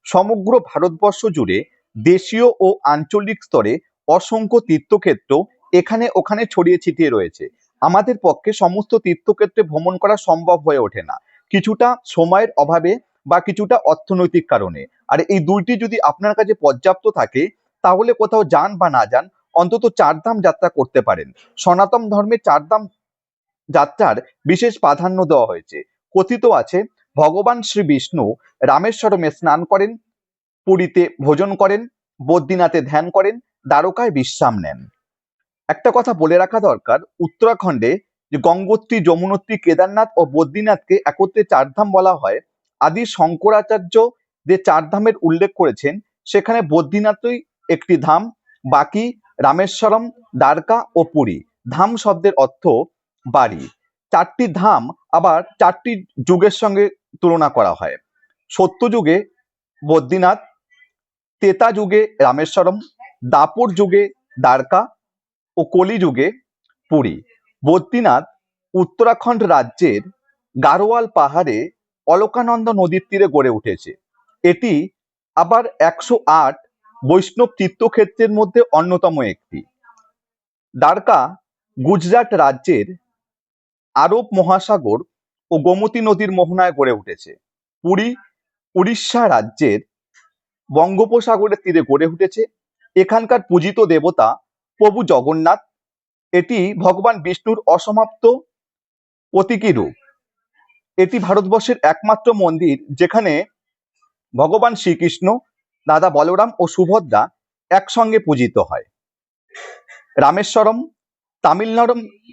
সমগ্র ভারতবর্ষ জুড়ে দেশীয় ও আঞ্চলিক স্তরে অসংখ্য তীর্থক্ষেত্র এখানে ওখানে ছড়িয়ে ছিটিয়ে রয়েছে। আমাদের পক্ষে সমস্ত তীর্থক্ষেত্রে ভ্রমণ করা সম্ভব হয়ে ওঠে না, কিছুটা সময়ের অভাবে বা কিছুটা অর্থনৈতিক কারণে। আর এই দুইটি যদি আপনার কাছে পর্যাপ্ত থাকে, তাহলে কোথাও যান বা না যান, অন্তত চারধাম যাত্রা করতে পারেন। সনাতন ধর্মে চারধাম যাত্রার বিশেষ প্রাধান্য দেওয়া হয়েছে। কথিত আছে, ভগবান শ্রী বিষ্ণু রামেশ্বরমে স্নান করেন, পুরীতে ভোজন করেন, বদ্রীনাথে ধ্যান করেন, দ্বারকায় বিশ্রাম নেন। একটা কথা বলে রাখা দরকার, উত্তরাখণ্ডে যে গঙ্গোত্রী, যমুনোত্রী, কেদারনাথ ও বদ্রীনাথকে একত্রে চারধাম বলা হয়। আদি শঙ্করাচার্য যে চারধামের উল্লেখ করেছেন, সেখানে বদ্রীনাথই একটি ধাম, বাকি রামেশ্বরম, দ্বারকা ও পুরী। ধাম শব্দের অর্থ বাড়ি। চারটি ধাম আবার চারটি যুগের সঙ্গে তুলনা করা হয়। সত্যযুগে বদ্রীনাথ, ত্রেতা যুগে রামেশ্বরম, দাপর যুগে দ্বারকা ও কলিযুগে পুরী। বদ্রীনাথ উত্তরাখণ্ড রাজ্যের গাড়োয়াল পাহাড়ে অলকানন্দ নদীর তীরে গড়ে উঠেছে। এটি আবার 108 বৈষ্ণব তীর্থক্ষেত্রের মধ্যে অন্যতম একটি। দ্বারকা গুজরাট রাজ্যের আরব মহাসাগর ও গোমতী নদীর মোহনায় গড়ে উঠেছে। পুরী উড়িষ্যা রাজ্যের বঙ্গোপসাগরের তীরে গড়ে উঠেছে। এখানকার পূজিত দেবতা প্রভু জগন্নাথ। এটি ভগবান বিষ্ণুর অসমাপ্ত প্রতীকী রূপ। এটি ভারতবর্ষের একমাত্র মন্দির যেখানে ভগবান শ্রীকৃষ্ণ, দাদা বলরাম ও সুভদ্রা একসঙ্গে পূজিত হয়। রামেশ্বরম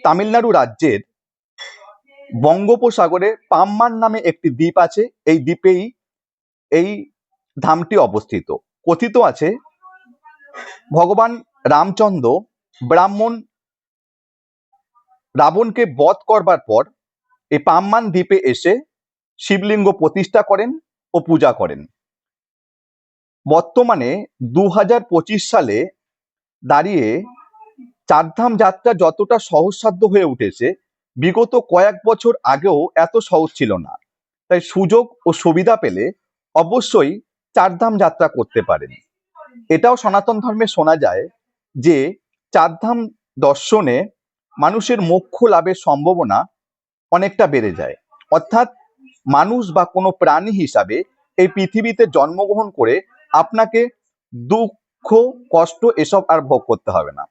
তামিলনাড়ু রাজ্যের বঙ্গোপসাগরে পাম্মান নামে একটি দ্বীপ আছে। এই দ্বীপেই এই ধামটি অবস্থিত। কথিত আছে, ভগবান রামচন্দ্র ব্রাহ্মণ রাবণকে বধ করবার পর এই পাম্মান দ্বীপে এসে শিবলিঙ্গ প্রতিষ্ঠা করেন ও পূজা করেন। বর্তমানে 2025 সালে দাঁড়িয়ে চারধাম যাত্রা যতটা সহজসাধ্য হয়ে উঠেছে, বিগত কয়েক বছর আগেও এত সহজ ছিল না। তাই সুযোগ ও সুবিধা পেলে অবশ্যই চারধাম যাত্রা করতে পারেন। এটাও সনাতন ধর্মে শোনা যায় যে চারধাম দর্শনে মানুষের মোক্ষ লাভের সম্ভাবনা অনেকটা বেড়ে যায়। অর্থাৎ মানুষ বা কোনো প্রাণী হিসাবে এই পৃথিবীতে জন্মগ্রহণ করে আপনাকে দুঃখ, কষ্ট এসব আর ভোগ করতে হবে না।